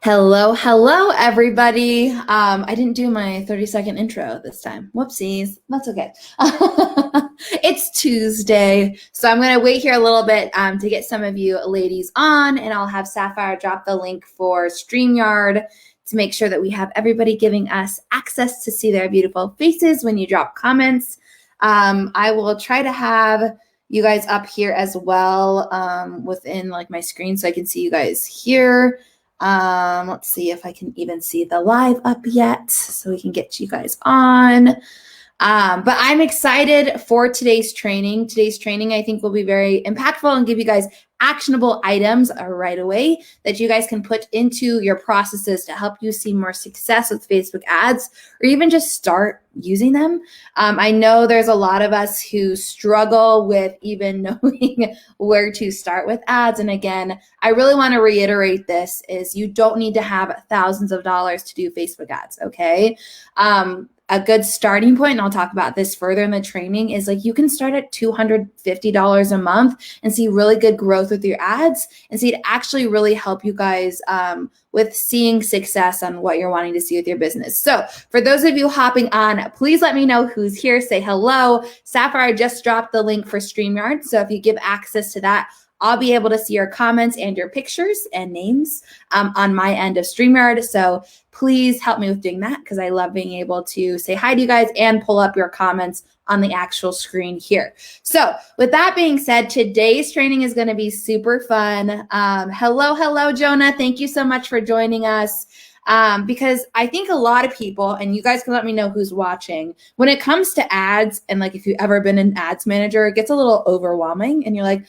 Hello, hello, everybody. I didn't do my 30-second intro this time. Whoopsies. That's okay. It's Tuesday, so I'm going to wait here a little bit to get some of you ladies on, and I'll have Sapphire drop the link for StreamYard to make sure that we have everybody giving us access to see their beautiful faces when you drop comments. I will try to have you guys up here as well within like my screen so I can see you guys here. Let's see if I can even see the live up yet so we can get you guys on. But I'm excited for today's training. Today's training, I think, will be very impactful and give you guys actionable items right away that you guys can put into your processes to help you see more success with Facebook ads or even just start using them. I know there's a lot of us who struggle with even knowing where to start with ads. And again, I really want to reiterate this is you don't need to have thousands of dollars to do Facebook ads, okay? A good starting point, and I'll talk about this further in the training, is like you can start at $250 a month and see really good growth with your ads and see it actually really help you guys with seeing success on what you're wanting to see with your business. So for those of you hopping on, please let me know who's here. Say hello. Sapphire just dropped the link for StreamYard. So if you give access to that, I'll be able to see your comments and your pictures and names on my end of StreamYard. So please help me with doing that because I love being able to say hi to you guys and pull up your comments on the actual screen here. So with that being said, today's training is going to be super fun. Hello, Jonah. Thank you so much for joining us. Because I think a lot of people, and you guys can let me know who's watching, when it comes to ads, and like if you've ever been an ads manager, it gets a little overwhelming and you're like,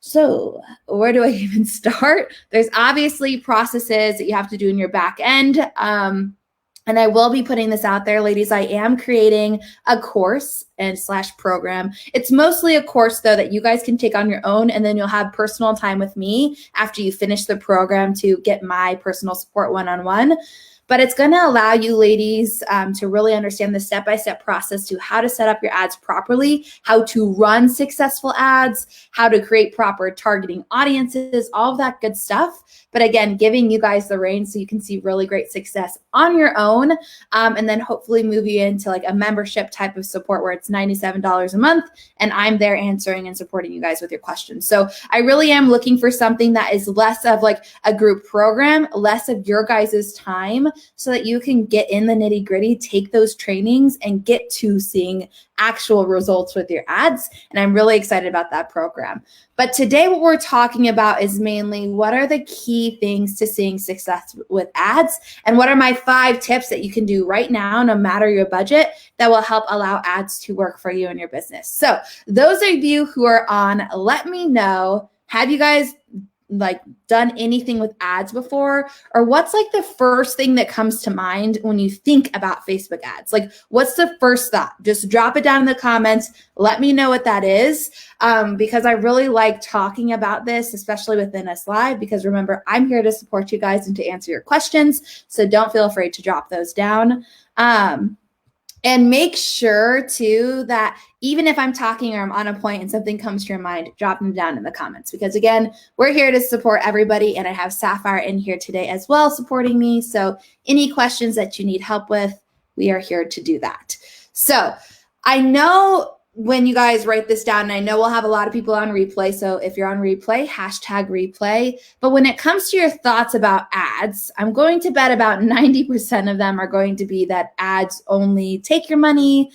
so where do I even start? There's obviously processes that you have to do in your back end. And I will be putting this out there, ladies. I am creating a course and / program. It's mostly a course, though, that you guys can take on your own, and then you'll have personal time with me after you finish the program to get my personal support one-on-one. But it's going to allow you ladies to really understand the step-by-step process to how to set up your ads properly, how to run successful ads, how to create proper targeting audiences, all of that good stuff. But again, giving you guys the reins so you can see really great success on your own, and then hopefully move you into like a membership type of support where it's $97 a month, and I'm there answering and supporting you guys with your questions. So I really am looking for something that is less of like a group program, less of your guys' time, so that you can get in the nitty gritty, take those trainings, and get to seeing actual results with your ads. And I'm really excited about that program. But today what we're talking about is mainly what are the key things to seeing success with ads, and what are my 5 tips that you can do right now, no matter your budget, that will help allow ads to work for you and your business. So those of you who are on, let me know, have you guys like done anything with ads before? Or what's like the first thing that comes to mind when you think about Facebook ads? Like what's the first thought? Just drop it down in the comments. Let me know what that is, because I really like talking about this, especially within us live, because remember, I'm here to support you guys and to answer your questions. So don't feel afraid to drop those down. And make sure too that even if I'm talking or I'm on a point and something comes to your mind, drop them down in the comments, because again, we're here to support everybody, and I have Sapphire in here today as well supporting me. So any questions that you need help with, we are here to do that. So I know when you guys write this down, and I know we'll have a lot of people on replay, so if you're on replay, #replay. But when it comes to your thoughts about ads, I'm going to bet about 90% of them are going to be that ads only take your money,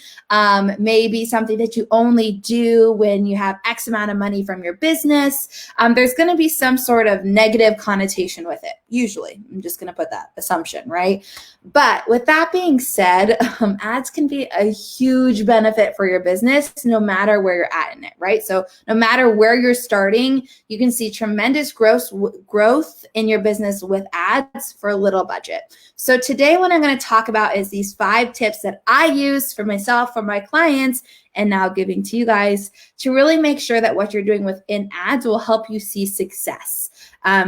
maybe something that you only do when you have X amount of money from your business. There's going to be some sort of negative connotation with it, usually. I'm just going to put that assumption, right? But with that being said, ads can be a huge benefit for your business no matter where you're at in it, right? So no matter where you're starting, you can see tremendous growth in your business with ads for a little budget. So today what I'm going to talk about is these 5 tips that I use for myself, for my clients, and now giving to you guys to really make sure that what you're doing within ads will help you see success.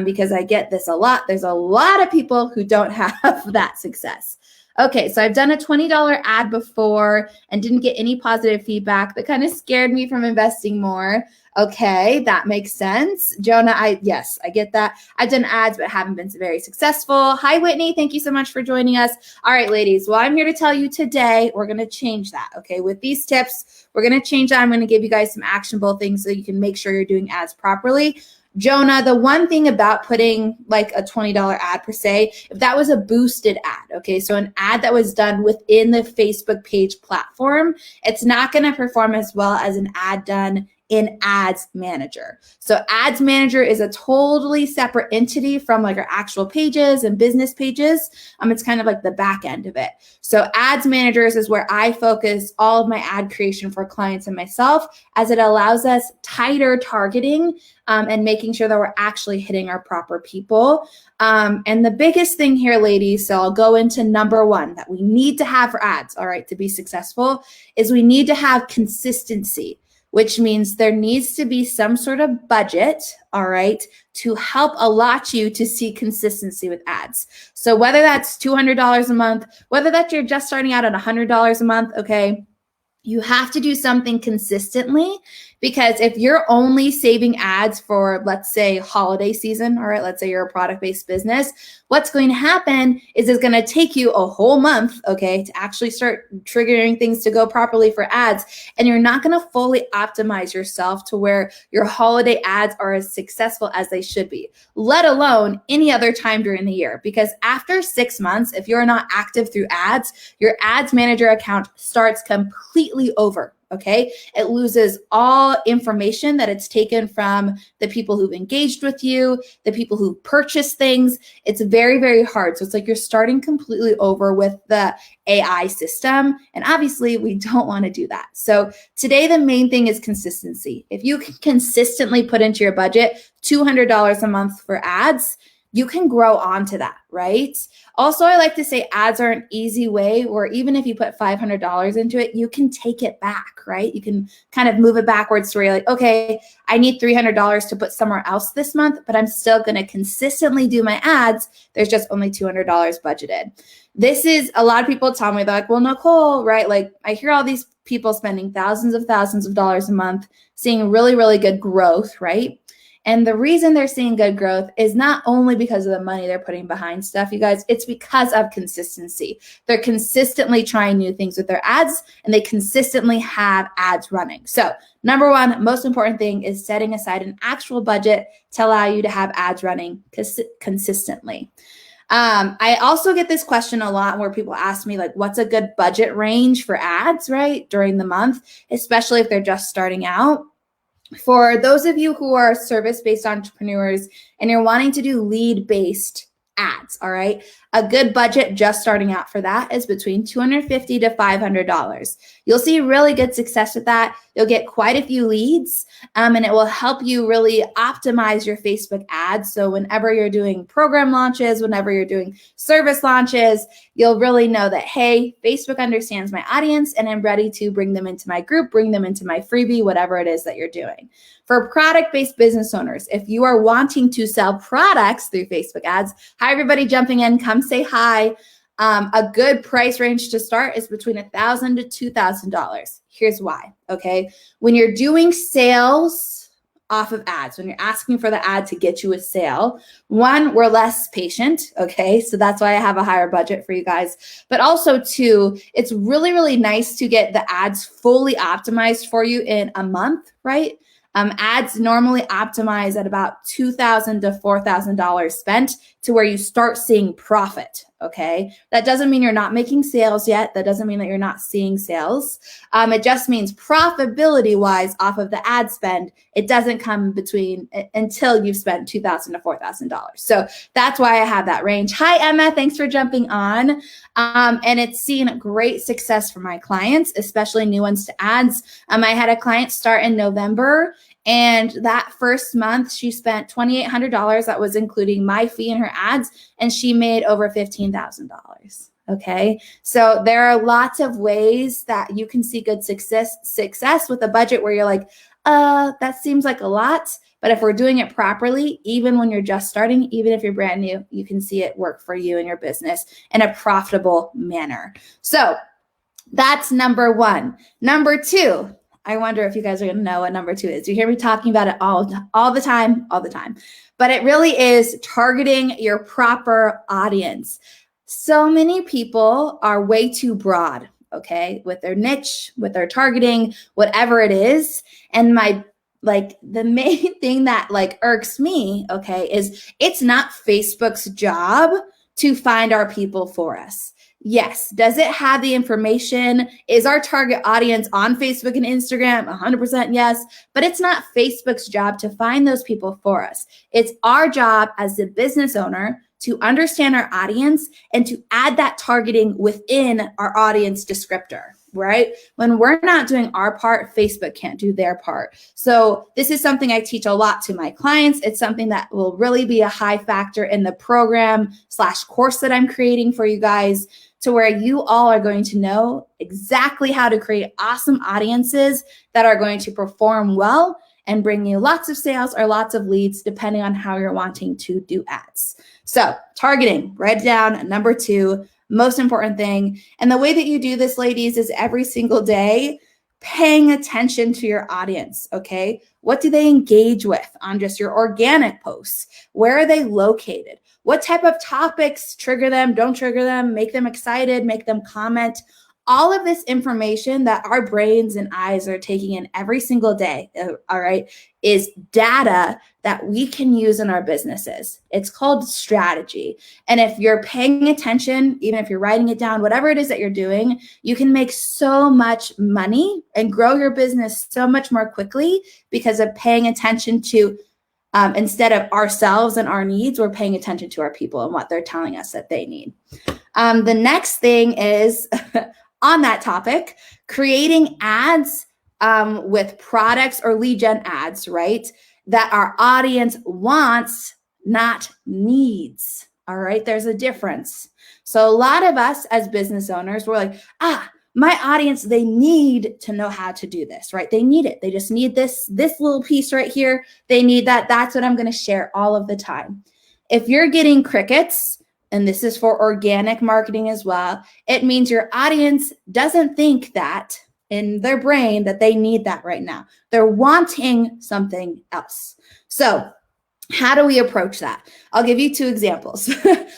Because I get this a lot. There's a lot of people who don't have that success. Okay, so I've done a $20 ad before and didn't get any positive feedback. That kind of scared me from investing more. Okay, that makes sense. Jonah, yes, I get that. I've done ads, but haven't been very successful. Hi, Whitney. Thank you so much for joining us. All right, ladies. Well, I'm here to tell you today, we're going to change that. Okay, with these tips, we're going to change that. I'm going to give you guys some actionable things so you can make sure you're doing ads properly. Jonah, the one thing about putting like a $20 ad per se, if that was a boosted ad, okay, so an ad that was done within the Facebook page platform, it's not going to perform as well as an ad done in Ads Manager. So Ads Manager is a totally separate entity from like our actual pages and business pages. It's kind of like the back end of it. So Ads Managers is where I focus all of my ad creation for clients and myself, as it allows us tighter targeting and making sure that we're actually hitting our proper people. And the biggest thing here, ladies, so I'll go into number one that we need to have for ads, all right, to be successful, is we need to have consistency, which means there needs to be some sort of budget, all right, to help allot you to see consistency with ads. So whether that's $200 a month, whether that you're just starting out at $100 a month, okay, you have to do something consistently, because if you're only saving ads for, let's say, holiday season, all right, let's say you're a product-based business, what's going to happen is it's going to take you a whole month, okay, to actually start triggering things to go properly for ads. And you're not going to fully optimize yourself to where your holiday ads are as successful as they should be, let alone any other time during the year. Because after 6 months, if you're not active through ads, your Ads Manager account starts completely over. Okay, it loses all information that it's taken from the people who've engaged with you, the people who purchased things. It's very, very hard. So it's like you're starting completely over with the AI system. And obviously, we don't want to do that. So today, the main thing is consistency. If you can consistently put into your budget $200 a month for ads, you can grow onto that, right? Also, I like to say ads are an easy way where even if you put $500 into it, you can take it back, right? You can kind of move it backwards to where you're like, okay, I need $300 to put somewhere else this month, but I'm still going to consistently do my ads. There's just only $200 budgeted. This is, a lot of people tell me, they're like, well, Nicole, right? Like I hear all these people spending thousands of dollars a month, seeing really, really good growth, right? And the reason they're seeing good growth is not only because of the money they're putting behind stuff, you guys, it's because of consistency. They're consistently trying new things with their ads, and they consistently have ads running. So number one, most important thing is setting aside an actual budget to allow you to have ads running consistently. I also get this question a lot where people ask me, like, what's a good budget range for ads, right, during the month, especially if they're just starting out. For those of you who are service-based entrepreneurs and you're wanting to do lead-based ads, all right, a good budget just starting out for that is between $250 to $500. You'll see really good success with that. You'll get quite a few leads, and it will help you really optimize your Facebook ads. So whenever you're doing program launches, whenever you're doing service launches, you'll really know that, hey, Facebook understands my audience and I'm ready to bring them into my group, bring them into my freebie, whatever it is that you're doing. For product-based business owners, if you are wanting to sell products through Facebook ads, hi, everybody jumping in, come say hi. A good price range to start is between $1,000 to $2,000. Here's why, okay? When you're doing sales off of ads, when you're asking for the ad to get you a sale, one, we're less patient, okay? So that's why I have a higher budget for you guys. But also two, it's really, really nice to get the ads fully optimized for you in a month, right? Ads normally optimize at about $2,000 to $4,000 spent to where you start seeing profit, okay? That doesn't mean you're not making sales yet. That doesn't mean that you're not seeing sales. It just means profitability-wise off of the ad spend, it doesn't come until you've spent $2,000 to $4,000. So that's why I have that range. Hi, Emma. Thanks for jumping on. And it's seen great success for my clients, especially new ones to ads. I had a client start in November, and that first month she spent $2,800. That was including my fee and her ads, and she made over $15,000. Okay, so there are lots of ways that you can see good success with a budget where you're like, that seems like a lot. But if we're doing it properly, even when you're just starting, even if you're brand new, you can see it work for you and your business in a profitable manner. So that's number one. Number two, I wonder if you guys are going to know what number 2 is. You hear me talking about it all the time. But it really is targeting your proper audience. So many people are way too broad, okay, with their niche, with their targeting, whatever it is. And the main thing that irks me, okay, is it's not Facebook's job to find our people for us. Yes. Does it have the information? Is our target audience on Facebook and Instagram? 100% yes. But it's not Facebook's job to find those people for us. It's our job as the business owner to understand our audience and to add that targeting within our audience descriptor, right? When we're not doing our part, Facebook can't do their part. So this is something I teach a lot to my clients. It's something that will really be a high factor in the program/course that I'm creating for you guys, to where you all are going to know exactly how to create awesome audiences that are going to perform well and bring you lots of sales or lots of leads, depending on how you're wanting to do ads. So targeting, write down number 2, most important thing. And the way that you do this, ladies, is every single day paying attention to your audience, okay? What do they engage with on just your organic posts? Where are they located? What type of topics trigger them, don't trigger them, make them excited, make them comment? All of this information that our brains and eyes are taking in every single day, all right, is data that we can use in our businesses. It's called strategy. And if you're paying attention, even if you're writing it down, whatever it is that you're doing, you can make so much money and grow your business so much more quickly because of paying attention to, instead of ourselves and our needs, we're paying attention to our people and what they're telling us that they need. The next thing is on that topic, creating ads with products or lead gen ads, right? That our audience wants, not needs. All right, there's a difference. So a lot of us as business owners, we're like, my audience, they need to know how to do this, right? They need it. They just need this little piece right here. They need that. That's what I'm going to share all of the time. If you're getting crickets, and this is for organic marketing as well, it means your audience doesn't think that in their brain that they need that right now. They're wanting something else. So how do we approach that? I'll give you 2 examples.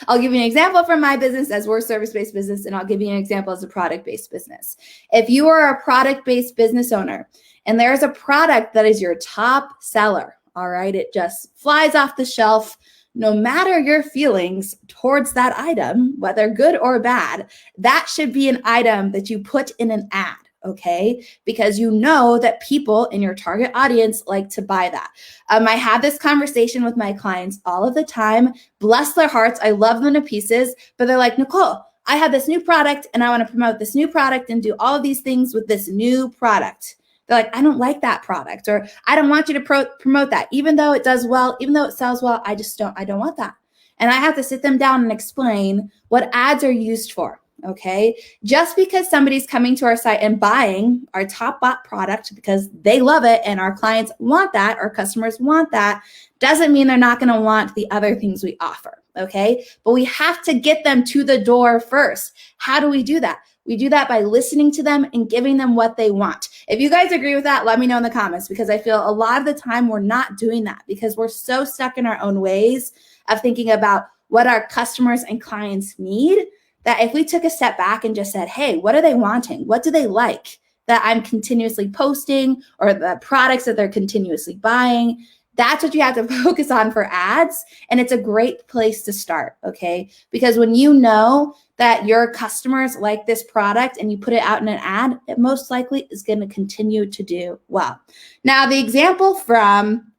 I'll give you an example from my business, as we're a service-based business, and I'll give you an example as a product-based business. If you are a product-based business owner and there's a product that is your top seller, all right, it just flies off the shelf, no matter your feelings towards that item, whether good or bad, that should be an item that you put in an ad, okay? Because you know that people in your target audience like to buy that. I have this conversation with my clients all of the time. Bless their hearts. I love them to pieces, but they're like, Nicole, I have this new product and I want to promote this new product and do all of these things with this new product. They're like, I don't like that product, or I don't want you to promote that. Even though it does well, even though it sells well, I don't want that. And I have to sit them down and explain what ads are used for, okay? Just because somebody's coming to our site and buying our top bought product because they love it and our clients want that, our customers want that, doesn't mean they're not going to want the other things we offer, okay? But we have to get them to the door first. How do we do that? We do that by listening to them and giving them what they want. If you guys agree with that, let me know in the comments, because I feel a lot of the time we're not doing that because we're so stuck in our own ways of thinking about what our customers and clients need, that if we took a step back and just said, hey, what are they wanting? What do they like that I'm continuously posting, or the products that they're continuously buying? That's what you have to focus on for ads. And it's a great place to start, okay? Because when you know that your customers like this product and you put it out in an ad, it most likely is going to continue to do well. Now, the example from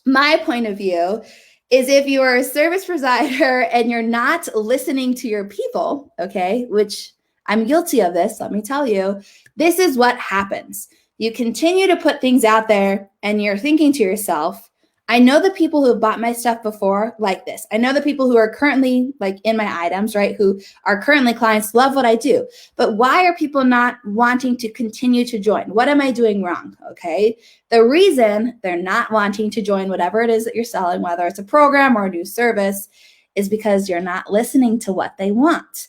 my point of view is if you are a service provider and you're not listening to your people, okay, which I'm guilty of this, let me tell you, this is what happens. You continue to put things out there and you're thinking to yourself, I know the people who have bought my stuff before like this. I know the people who are currently like in my items, right, who are currently clients, love what I do. But why are people not wanting to continue to join? What am I doing wrong? Okay. The reason they're not wanting to join whatever it is that you're selling, whether it's a program or a new service, is because you're not listening to what they want.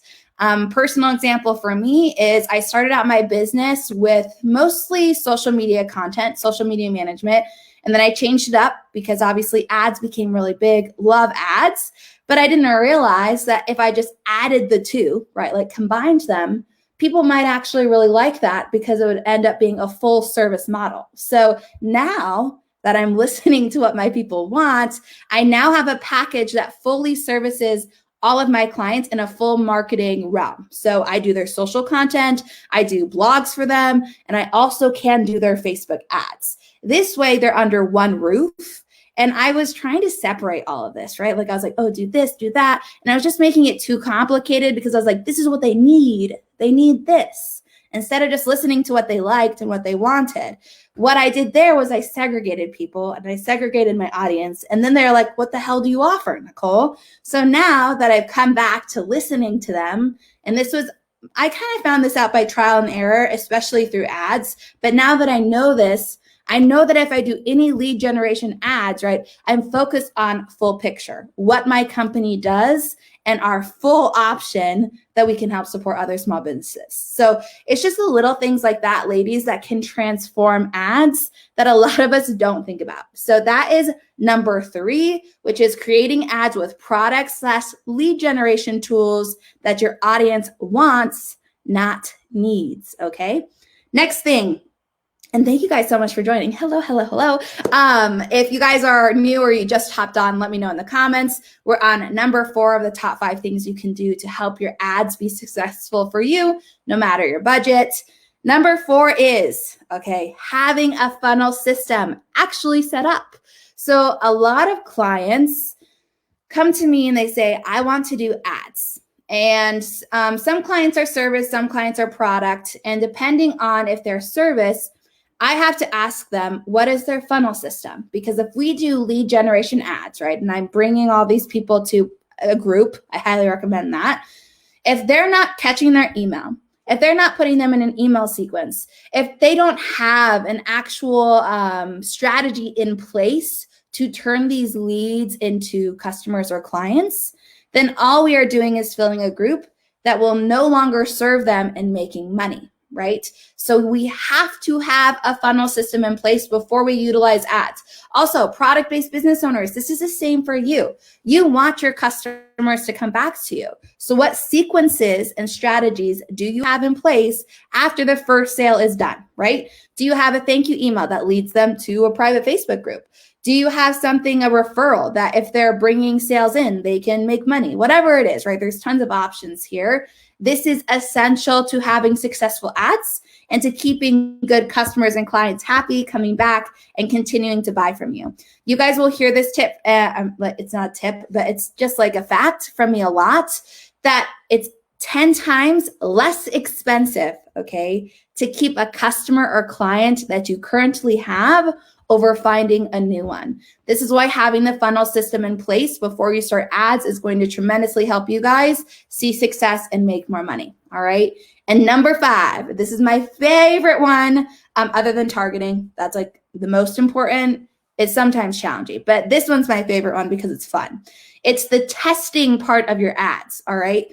Personal example for me is I started out my business with mostly social media content, social media management, and then I changed it up because obviously ads became really big. Love ads, but I didn't realize that if I just added the two, right, like combined them, people might actually really like that because it would end up being a full service model. So now that I'm listening to what my people want, I now have a package that fully services all of my clients in a full marketing realm. So I do their social content, I do blogs for them, and I also can do their Facebook ads. This way they're under one roof. And I was trying to separate all of this, right? Like I was like, oh, do this, do that. And I was just making it too complicated because I was like, this is what they need. They need this. Instead of just listening to what they liked and what they wanted. What I did there was I segregated people and I segregated my audience. And then they're like, what the hell do you offer, Nicole? So now that I've come back to listening to them, and I kind of found this out by trial and error, especially through ads. But now that I know this, I know that if I do any lead generation ads, right, I'm focused on full picture, what my company does and our full option that we can help support other small businesses. So it's just the little things like that, ladies, that can transform ads that a lot of us don't think about. So that is number 3, which is creating ads with products/lead generation tools that your audience wants, not needs, okay? Next thing. And thank you guys so much for joining. Hello, hello, hello. If you guys are new or you just hopped on, let me know in the comments. We're on number 4 of the top 5 things you can do to help your ads be successful for you, no matter your budget. Number 4 is, having a funnel system actually set up. So a lot of clients come to me and they say, I want to do ads. And some clients are service, some clients are product. And depending on if they're service, I have to ask them, what is their funnel system? Because if we do lead generation ads, right, and I'm bringing all these people to a group, I highly recommend that. If they're not catching their email, if they're not putting them in an email sequence, if they don't have an actual strategy in place to turn these leads into customers or clients, then all we are doing is filling a group that will no longer serve them in making money. Right? So we have to have a funnel system in place before we utilize ads. Also, product-based business owners, this is the same for you. You want your customers to come back to you. So what sequences and strategies do you have in place after the first sale is done, right? Do you have a thank you email that leads them to a private Facebook group? Do you have something, a referral that if they're bringing sales in, they can make money? Whatever it is, right? There's tons of options here. This is essential to having successful ads and to keeping good customers and clients happy, coming back and continuing to buy from you. You guys will hear this tip. It's not a tip, but it's just like a fact from me a lot, that it's 10 times less expensive, to keep a customer or client that you currently have over finding a new one. This is why having the funnel system in place before you start ads is going to tremendously help you guys see success and make more money, all right? And number 5, this is my favorite one, other than targeting. That's like the most important. It's sometimes challenging, but this one's my favorite one because it's fun. It's the testing part of your ads, all right?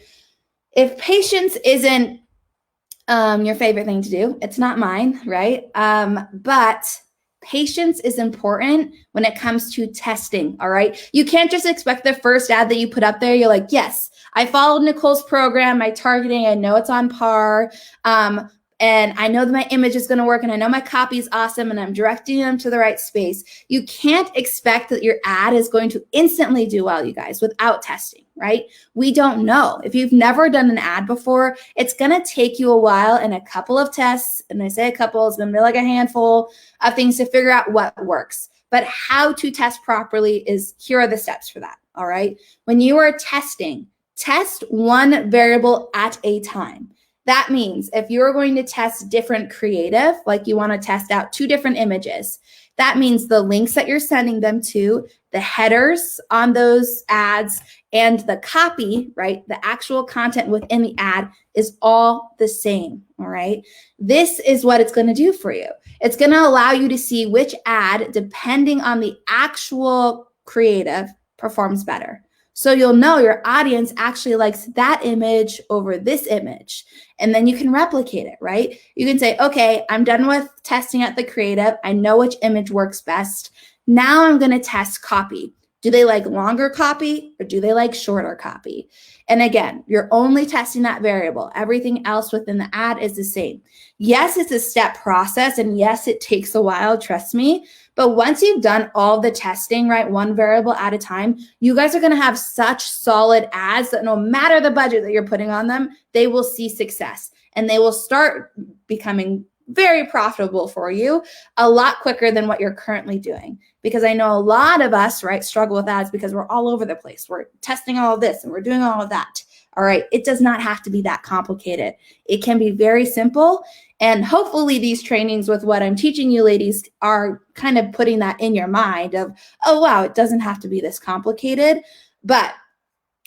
If patience isn't your favorite thing to do, it's not mine, right? But patience is important when it comes to testing, all right? You can't just expect the first ad that you put up there, you're like, yes, I followed Nicole's program, my targeting, I know it's on par, and I know that my image is going to work, and I know my copy is awesome, and I'm directing them to the right space. You can't expect that your ad is going to instantly do well, you guys, without testing, right? We don't know. If you've never done an ad before, it's going to take you a while and a couple of tests, and I say a couple, it's going to be like a handful of things to figure out what works. But how to test properly here are the steps for that, all right? When you are testing, test one variable at a time. That means if you're going to test different creative, like you want to test out 2 different images, that means the links that you're sending them to, the headers on those ads, and the copy, right? The actual content within the ad is all the same, all right? This is what it's going to do for you. It's going to allow you to see which ad, depending on the actual creative, performs better. So you'll know your audience actually likes that image over this image. And then you can replicate it, right? You can say, okay, I'm done with testing out the creative. I know which image works best. Now I'm going to test copy. Do they like longer copy or do they like shorter copy? And again, you're only testing that variable. Everything else within the ad is the same. Yes, it's a step process, and yes, it takes a while, trust me. But once you've done all the testing, right, one variable at a time, you guys are going to have such solid ads that no matter the budget that you're putting on them, they will see success and they will start becoming very profitable for you a lot quicker than what you're currently doing. Because I know a lot of us, right, struggle with ads because we're all over the place. We're testing all of this and we're doing all of that. All right, it does not have to be that complicated. It can be very simple. And hopefully these trainings with what I'm teaching you ladies are kind of putting that in your mind of, oh, wow, it doesn't have to be this complicated. But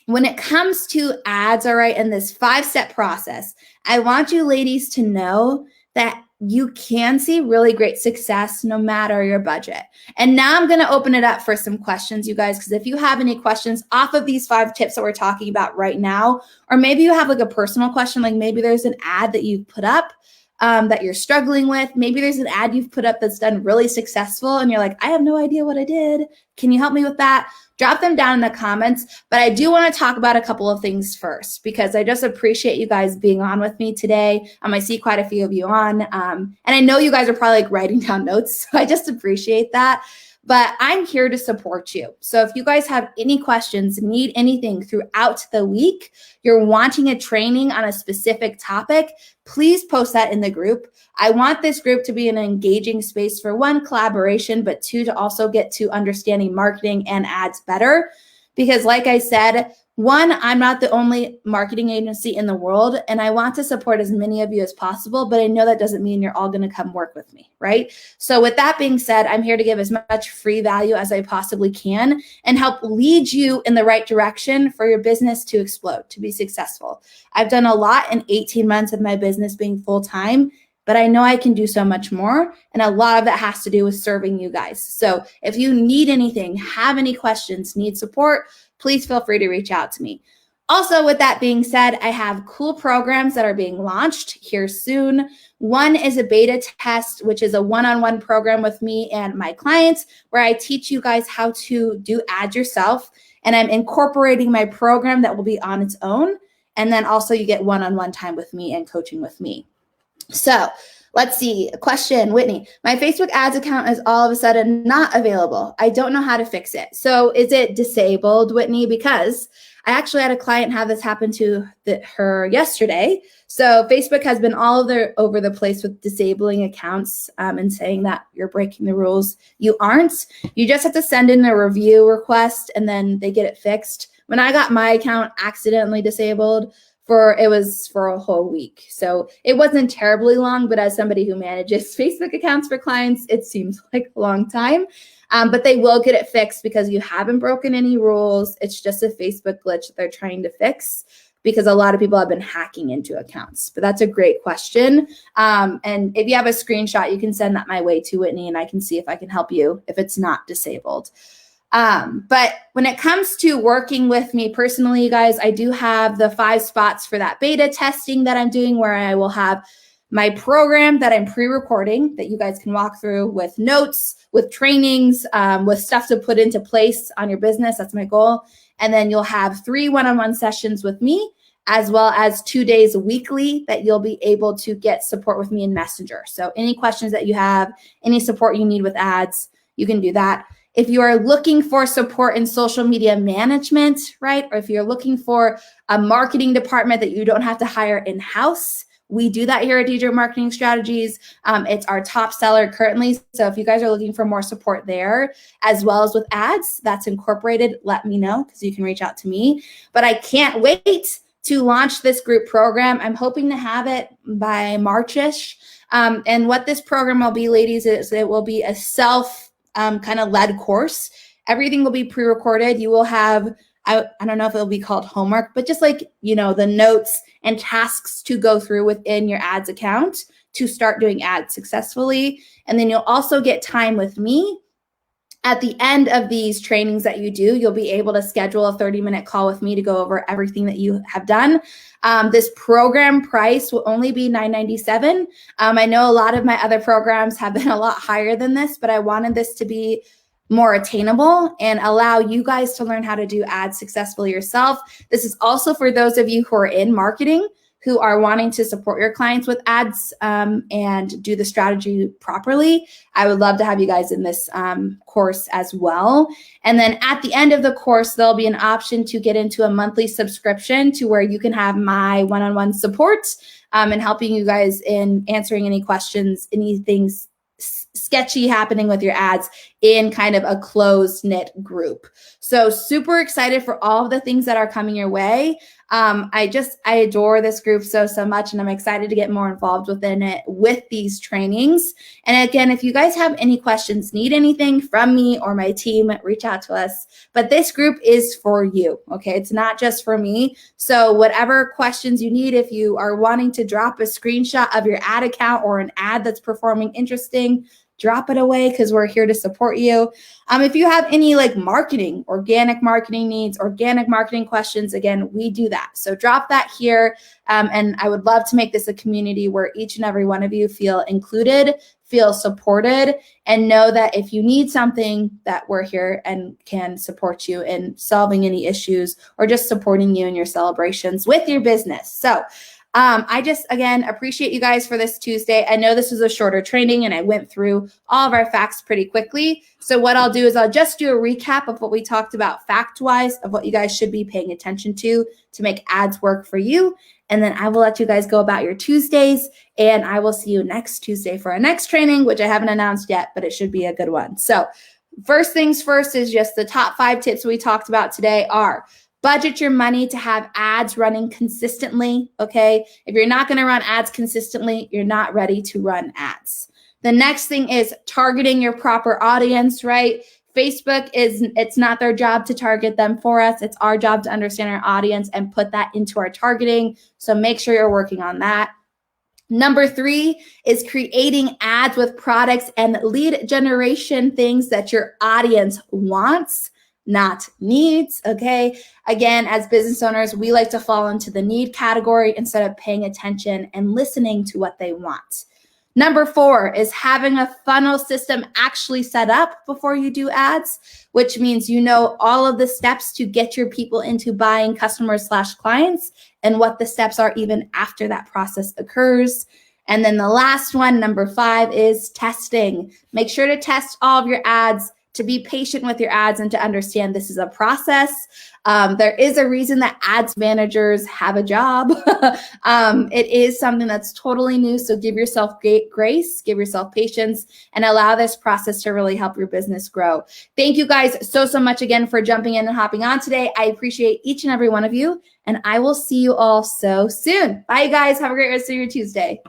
when it comes to ads, all right, and this 5-step process, I want you ladies to know that you can see really great success no matter your budget. And now I'm going to open it up for some questions, you guys, because if you have any questions off of these 5 tips that we're talking about right now, or maybe you have like a personal question, like maybe there's an ad that you've put up that you're struggling with. Maybe there's an ad you've put up that's done really successful and you're like, I have no idea what I did. Can you help me with that? Drop them down in the comments. But I do want to talk about a couple of things first because I just appreciate you guys being on with me today. I see quite a few of you on. And I know you guys are probably like writing down notes. So I just appreciate that. But I'm here to support you. So if you guys have any questions, need anything throughout the week, you're wanting a training on a specific topic, please post that in the group. I want this group to be an engaging space for 1, collaboration, but 2, to also get to understanding marketing and ads better. Because like I said, 1, I'm not the only marketing agency in the world, and I want to support as many of you as possible, but I know that doesn't mean you're all going to come work with me, right? So with that being said, I'm here to give as much free value as I possibly can and help lead you in the right direction for your business to explode, to be successful. I've done a lot in 18 months of my business being full-time, but I know I can do so much more. And a lot of that has to do with serving you guys. So if you need anything, have any questions, need support, please feel free to reach out to me. Also, with that being said, I have cool programs that are being launched here soon. One is a beta test, which is a one-on-one program with me and my clients, where I teach you guys how to do ads yourself. And I'm incorporating my program that will be on its own. And then also you get one-on-one time with me and coaching with me. So let's see. A question, Whitney. My Facebook ads account is all of a sudden not available. I don't know how to fix it. So is it disabled, Whitney? Because I actually had a client have this happen to her yesterday. So Facebook has been all over the place with disabling accounts and saying that you're breaking the rules. You aren't. You just have to send in a review request and then they get it fixed. When I got my account accidentally disabled, it was for a whole week. So it wasn't terribly long, but as somebody who manages Facebook accounts for clients, it seems like a long time. But they will get it fixed because you haven't broken any rules. It's just a Facebook glitch that they're trying to fix because a lot of people have been hacking into accounts. But that's a great question. And if you have a screenshot, you can send that my way to Whitney and I can see if I can help you if it's not disabled. But when it comes to working with me personally, you guys, I do have the 5 spots for that beta testing that I'm doing where I will have my program that I'm pre-recording that you guys can walk through with notes, with trainings, with stuff to put into place on your business. That's my goal. And then you'll have 3 one-on-one sessions with me, as well as 2 days weekly that you'll be able to get support with me in Messenger. So any questions that you have, any support you need with ads, you can do that. If you are looking for support in social media management, right? Or if you're looking for a marketing department that you don't have to hire in-house, we do that here at Deidre Marketing Strategies. It's our top seller currently. So if you guys are looking for more support there, as well as with ads, that's incorporated, let me know because you can reach out to me. But I can't wait to launch this group program. I'm hoping to have it by March-ish. And what this program will be, ladies, is it will be a kind of led course. Everything will be pre-recorded. You will have, I don't know if it'll be called homework, but just like, the notes and tasks to go through within your ads account to start doing ads successfully. And then you'll also get time with me At the end of these trainings that you do, you'll be able to schedule a 30-minute call with me to go over everything that you have done. This program price will only be $9.97. I know a lot of my other programs have been a lot higher than this, but I wanted this to be more attainable and allow you guys to learn how to do ads successfully yourself. This is also for those of you who are in marketing, who are wanting to support your clients with ads and do the strategy properly. I would love to have you guys in this course as well. And then at the end of the course, there'll be an option to get into a monthly subscription to where you can have my one-on-one support and helping you guys in answering any questions, anything sketchy happening with your ads in kind of a closed knit group. So super excited for all of the things that are coming your way. I adore this group so much, and I'm excited to get more involved within it with these trainings. And again, if you guys have any questions, need anything from me or my team, reach out to us. But this group is for you, okay? It's not just for me. So whatever questions you need, if you are wanting to drop a screenshot of your ad account or an ad that's performing interesting, drop it away because we're here to support you. If you have any like marketing, organic marketing needs, organic marketing questions, again, we do that. So drop that here. And I would love to make this a community where each and every one of you feel included, feel supported, and know that if you need something, that we're here and can support you in solving any issues or just supporting you in your celebrations with your business. So I just, again, appreciate you guys for this Tuesday. I know this was a shorter training and I went through all of our facts pretty quickly. So what I'll do is I'll just do a recap of what we talked about fact-wise of what you guys should be paying attention to make ads work for you. And then I will let you guys go about your Tuesdays, and I will see you next Tuesday for our next training, which I haven't announced yet, but it should be a good one. So first things first is just the top 5 tips we talked about today are: budget your money to have ads running consistently, okay? If you're not gonna run ads consistently, you're not ready to run ads. The next thing is targeting your proper audience, right? Facebook it's not their job to target them for us. It's our job to understand our audience and put that into our targeting. So make sure you're working on that. Number 3 is creating ads with products and lead generation things that your audience wants, not needs, okay? Again, as business owners, we like to fall into the need category instead of paying attention and listening to what they want. Number 4 is having a funnel system actually set up before you do ads, which means you know all of the steps to get your people into buying customers/clients and what the steps are even after that process occurs. And then the last one, number 5, is testing. Make sure to test all of your ads, to be patient with your ads, and to understand this is a process. There is a reason that ads managers have a job. It is something that's totally new, so give yourself grace, give yourself patience, and allow this process to really help your business grow. Thank you guys so much again for jumping in and hopping on today. I appreciate each and every one of you, and I will see you all so soon. Bye, guys. Have a great rest of your Tuesday.